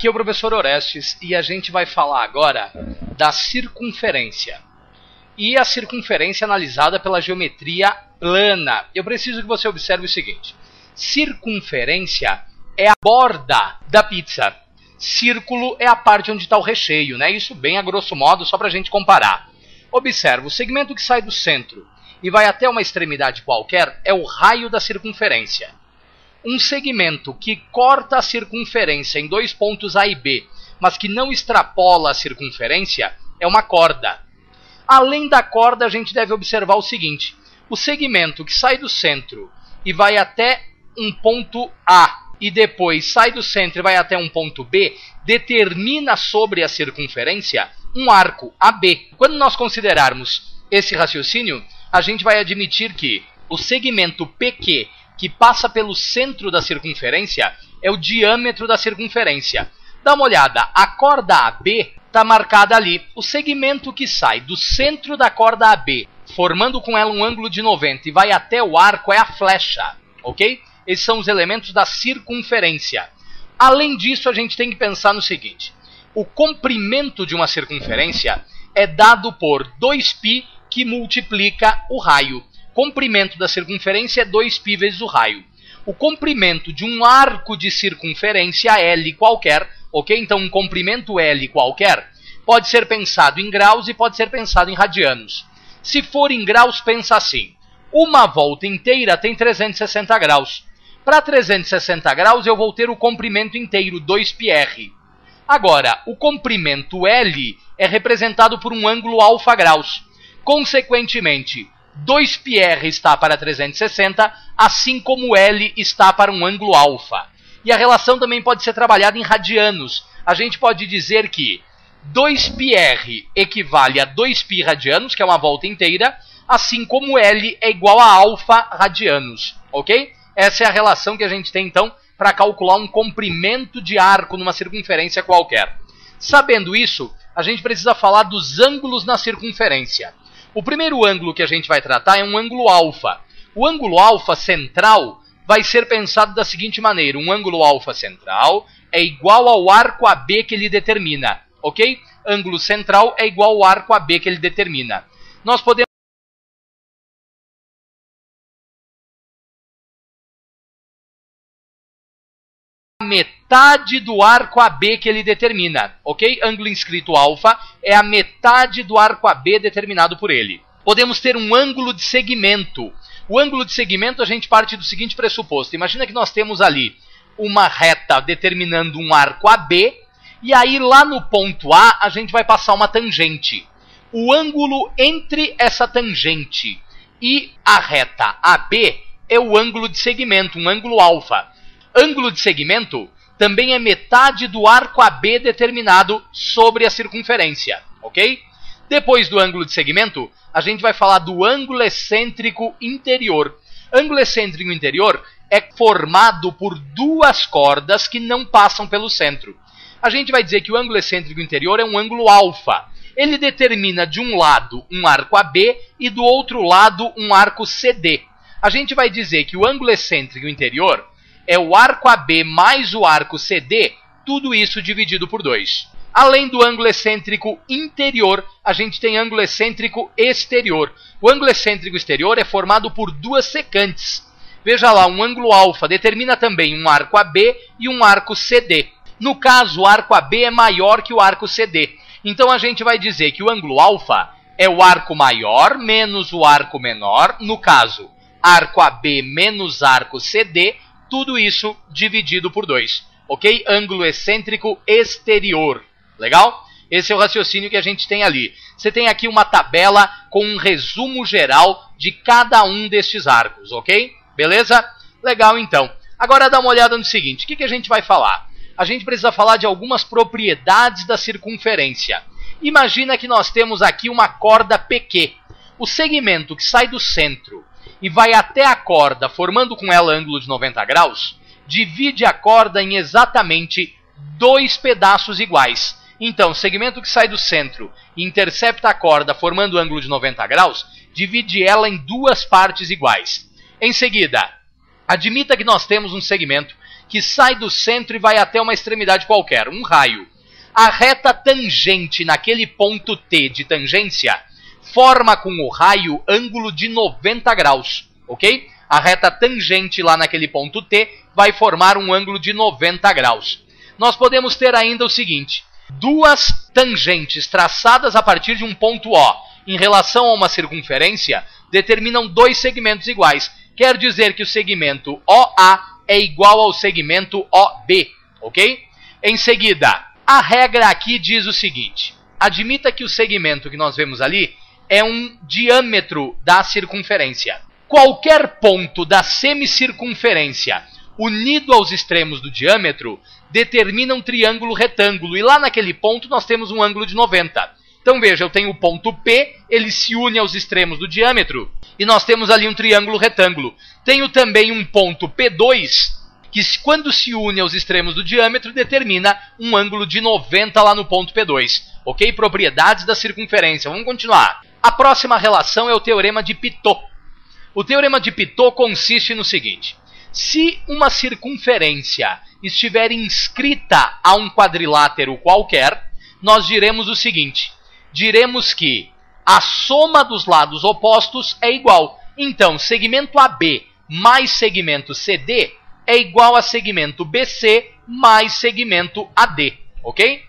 Aqui é o professor Orestes e a gente vai falar agora da circunferência. E a circunferência analisada pela geometria plana. Eu preciso que você observe o seguinte. Circunferência é a borda da pizza. Círculo é a parte onde está o recheio, né? Isso bem a grosso modo, só para a gente comparar. Observa, o segmento que sai do centro e vai até uma extremidade qualquer é o raio da circunferência. Um segmento que corta a circunferência em dois pontos A e B, mas que não extrapola a circunferência, é uma corda. Além da corda, a gente deve observar o seguinte. O segmento que sai do centro e vai até um ponto A e depois sai do centro e vai até um ponto B, determina sobre a circunferência um arco AB. Quando nós considerarmos esse raciocínio, a gente vai admitir que o segmento PQ, que passa pelo centro da circunferência, é o diâmetro da circunferência. Dá uma olhada, a corda AB está marcada ali. O segmento que sai do centro da corda AB, formando com ela um ângulo de 90 e vai até o arco, é a flecha, ok? Esses são os elementos da circunferência. Além disso, a gente tem que pensar no seguinte. O comprimento de uma circunferência é dado por 2π que multiplica o raio. Comprimento da circunferência é 2π vezes o raio. O comprimento de um arco de circunferência L qualquer, ok? Então um comprimento L qualquer pode ser pensado em graus e pode ser pensado em radianos. Se for em graus, pensa assim. Uma volta inteira tem 360 graus. Para 360 graus eu vou ter o comprimento inteiro, 2πr. Agora, o comprimento L é representado por um ângulo alfa graus. Consequentemente, 2πr está para 360, assim como L está para um ângulo alfa. E a relação também pode ser trabalhada em radianos. A gente pode dizer que 2πr equivale a 2π radianos, que é uma volta inteira, assim como L é igual a alfa radianos, ok? Essa é a relação que a gente tem, então, para calcular um comprimento de arco numa circunferência qualquer. Sabendo isso, a gente precisa falar dos ângulos na circunferência. O primeiro ângulo que a gente vai tratar é um ângulo alfa. O ângulo alfa central vai ser pensado da seguinte maneira. Um ângulo alfa central é igual ao arco AB que ele determina, ok? Ângulo central é igual ao arco AB que ele determina. Nós podemos metade do arco AB que ele determina, ok? Ângulo inscrito alfa é a metade do arco AB determinado por ele. Podemos ter um ângulo de segmento. O ângulo de segmento a gente parte do seguinte pressuposto. Imagina que nós temos ali uma reta determinando um arco AB e aí lá no ponto A a gente vai passar uma tangente. O ângulo entre essa tangente e a reta AB é o ângulo de segmento, um ângulo alfa. Ângulo de segmento também é metade do arco AB determinado sobre a circunferência, ok? Depois do ângulo de segmento, a gente vai falar do ângulo excêntrico interior. Ângulo excêntrico interior é formado por duas cordas que não passam pelo centro. A gente vai dizer que o ângulo excêntrico interior é um ângulo alfa. Ele determina de um lado um arco AB e do outro lado um arco CD. A gente vai dizer que o ângulo excêntrico interior é o arco AB mais o arco CD, tudo isso dividido por 2. Além do ângulo excêntrico interior, a gente tem ângulo excêntrico exterior. O ângulo excêntrico exterior é formado por duas secantes. Veja lá, um ângulo alfa determina também um arco AB e um arco CD. No caso, o arco AB é maior que o arco CD. Então a gente vai dizer que o ângulo alfa é o arco maior menos o arco menor. No caso, arco AB menos arco CD, tudo isso dividido por 2, ok? Ângulo excêntrico exterior, legal? Esse é o raciocínio que a gente tem ali. Você tem aqui uma tabela com um resumo geral de cada um destes arcos, ok? Beleza? Legal, então. Agora dá uma olhada no seguinte, o que a gente vai falar? A gente precisa falar de algumas propriedades da circunferência. Imagina que nós temos aqui uma corda PQ. O segmento que sai do centro e vai até a corda, formando com ela ângulo de 90 graus, divide a corda em exatamente 2 pedaços iguais. Então, o segmento que sai do centro e intercepta a corda, formando ângulo de 90 graus, divide ela em 2 partes iguais. Em seguida, admita que nós temos um segmento que sai do centro e vai até uma extremidade qualquer, um raio. A reta tangente naquele ponto T de tangência forma com o raio ângulo de 90 graus, ok? A reta tangente lá naquele ponto T vai formar um ângulo de 90 graus. Nós podemos ter ainda o seguinte: duas tangentes traçadas a partir de um ponto O em relação a uma circunferência determinam dois segmentos iguais. Quer dizer que o segmento OA é igual ao segmento OB, ok? Em seguida, a regra aqui diz o seguinte: admita que o segmento que nós vemos ali é um diâmetro da circunferência. Qualquer ponto da semicircunferência unido aos extremos do diâmetro determina um triângulo retângulo. E lá naquele ponto nós temos um ângulo de 90. Então veja, eu tenho o ponto P, ele se une aos extremos do diâmetro, e nós temos ali um triângulo retângulo. Tenho também um ponto P2, que quando se une aos extremos do diâmetro, determina um ângulo de 90 lá no ponto P2. Ok? Propriedades da circunferência. Vamos continuar. A próxima relação é o teorema de Pitot. O teorema de Pitot consiste no seguinte: se uma circunferência estiver inscrita a um quadrilátero qualquer, nós diremos o seguinte: diremos que a soma dos lados opostos é igual. Então, segmento AB mais segmento CD é igual a segmento BC mais segmento AD, ok?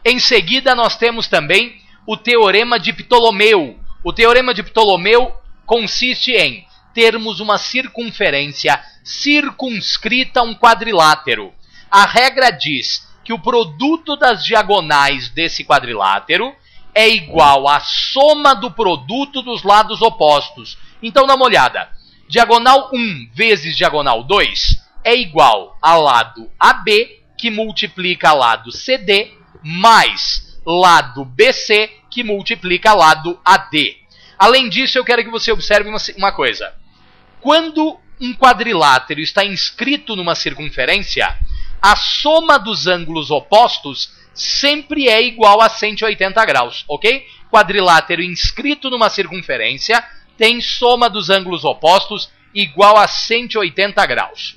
Em seguida, nós temos também o teorema de Ptolomeu. O teorema de Ptolomeu consiste em termos uma circunferência circunscrita a um quadrilátero. A regra diz que o produto das diagonais desse quadrilátero é igual à soma do produto dos lados opostos. Então dá uma olhada. Diagonal 1 vezes diagonal 2 é igual a lado AB, que multiplica lado CD, mais lado BC, que multiplica lado AD. Além disso, eu quero que você observe uma coisa. Quando um quadrilátero está inscrito numa circunferência, a soma dos ângulos opostos sempre é igual a 180 graus, ok? Quadrilátero inscrito numa circunferência tem soma dos ângulos opostos igual a 180 graus.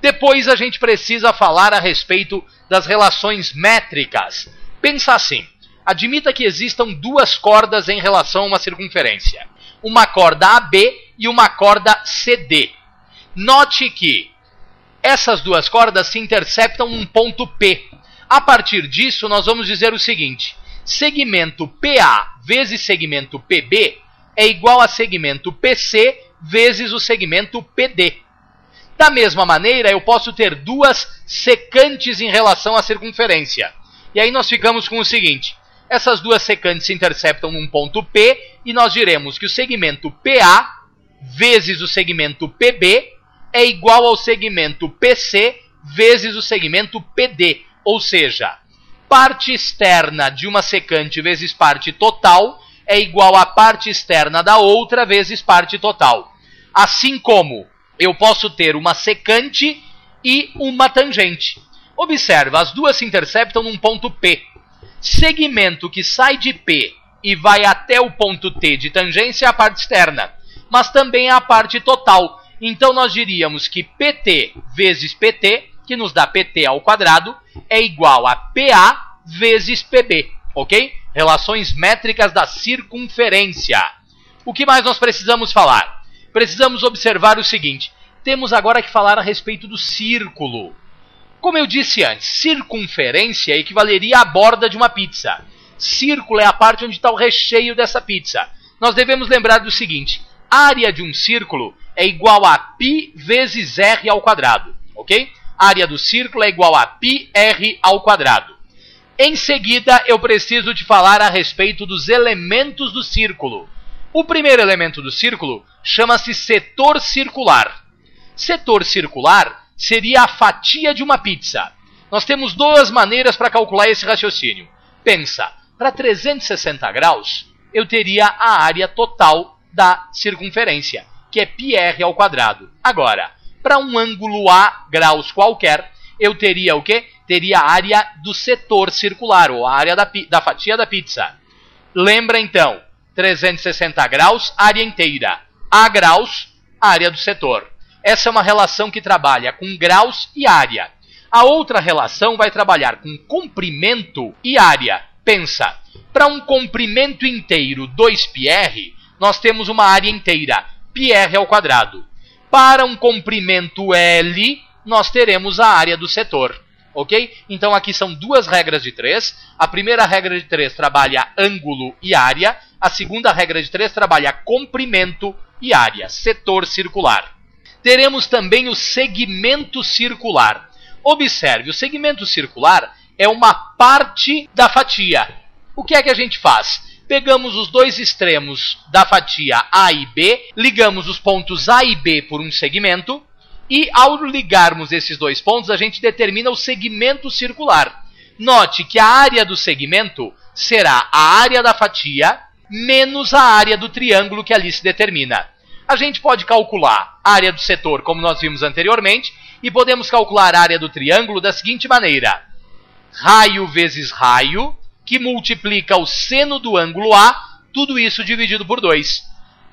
Depois a gente precisa falar a respeito das relações métricas. Pensa assim: admita que existam duas cordas em relação a uma circunferência. Uma corda AB e uma corda CD. Note que essas duas cordas se interceptam num ponto P. A partir disso, nós vamos dizer o seguinte: segmento PA vezes segmento PB é igual a segmento PC vezes o segmento PD. Da mesma maneira, eu posso ter duas secantes em relação à circunferência. E aí nós ficamos com o seguinte: essas duas secantes se interceptam num ponto P e nós diremos que o segmento PA vezes o segmento PB é igual ao segmento PC vezes o segmento PD. Ou seja, parte externa de uma secante vezes parte total é igual a parte externa da outra vezes parte total. Assim como eu posso ter uma secante e uma tangente. Observa, as duas se interceptam num ponto P. Segmento que sai de P e vai até o ponto T de tangência é a parte externa, mas também é a parte total. Então nós diríamos que PT vezes PT, que nos dá PT ao quadrado, é igual a PA vezes PB, ok? Relações métricas da circunferência. O que mais nós precisamos falar? Precisamos observar o seguinte: temos agora que falar a respeito do círculo. Como eu disse antes, circunferência equivaleria à borda de uma pizza. Círculo é a parte onde está o recheio dessa pizza. Nós devemos lembrar do seguinte: a área de um círculo é igual a π vezes r ao quadrado, ok? A área do círculo é igual a πr ao quadrado. Em seguida, eu preciso te falar a respeito dos elementos do círculo. O primeiro elemento do círculo chama-se setor circular. Setor circular seria a fatia de uma pizza. Nós temos duas maneiras para calcular esse raciocínio. Pensa, para 360 graus, eu teria a área total da circunferência, que é πr ao quadrado. Agora, para um ângulo A graus qualquer, eu teria o quê? Teria a área do setor circular, ou a área da fatia da pizza. Lembra então, 360 graus, área inteira. A graus, área do setor. Essa é uma relação que trabalha com graus e área. A outra relação vai trabalhar com comprimento e área. Pensa, para um comprimento inteiro 2πr, nós temos uma área inteira, πr ao quadrado. Para um comprimento L, nós teremos a área do setor. Ok? Então aqui são duas regras de 3. A primeira regra de 3 trabalha ângulo e área. A segunda regra de 3 trabalha comprimento e área, setor circular. Teremos também o segmento circular. Observe, o segmento circular é uma parte da fatia. O que é que a gente faz? Pegamos os dois extremos da fatia A e B, ligamos os pontos A e B por um segmento, e ao ligarmos esses dois pontos, a gente determina o segmento circular. Note que a área do segmento será a área da fatia menos a área do triângulo que ali se determina. A gente pode calcular a área do setor, como nós vimos anteriormente, e podemos calcular a área do triângulo da seguinte maneira. Raio vezes raio, que multiplica o seno do ângulo A, tudo isso dividido por 2.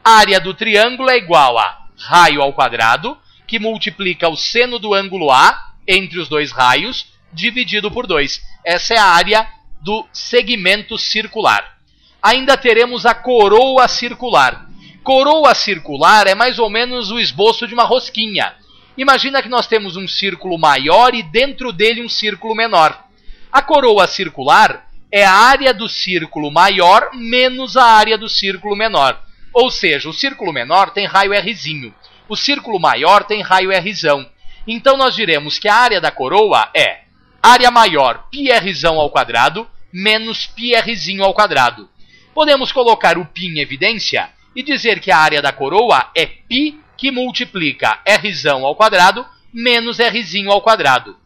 A área do triângulo é igual a raio ao quadrado, que multiplica o seno do ângulo A entre os dois raios, dividido por 2. Essa é a área do segmento circular. Ainda teremos a coroa circular. Coroa circular é mais ou menos o esboço de uma rosquinha. Imagina que nós temos um círculo maior e dentro dele um círculo menor. A coroa circular é a área do círculo maior menos a área do círculo menor. Ou seja, o círculo menor tem raio Rzinho. O círculo maior tem raio Rzão. Então nós diremos que a área da coroa é área maior πrzão ao quadrado menos πrzinho ao quadrado. Podemos colocar o π em evidência e dizer que a área da coroa é π que multiplica rzão ao quadrado menos rzinho ao quadrado.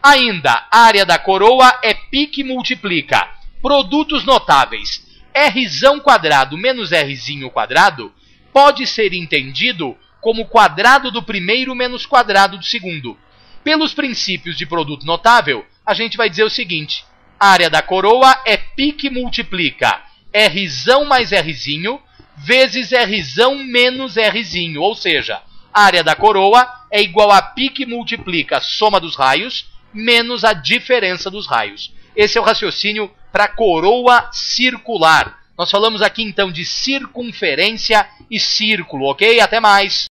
Ainda, a área da coroa é π que multiplica produtos notáveis. Rzão quadrado menos rzinho quadrado pode ser entendido como quadrado do primeiro menos quadrado do segundo. Pelos princípios de produto notável, a gente vai dizer o seguinte. A área da coroa é π que multiplica rzão mais rzinho vezes rzão menos rzinho. Ou seja, a área da coroa é igual a π que multiplica a soma dos raios menos a diferença dos raios. Esse é o raciocínio para a coroa circular. Nós falamos aqui então de circunferência e círculo, ok? Até mais!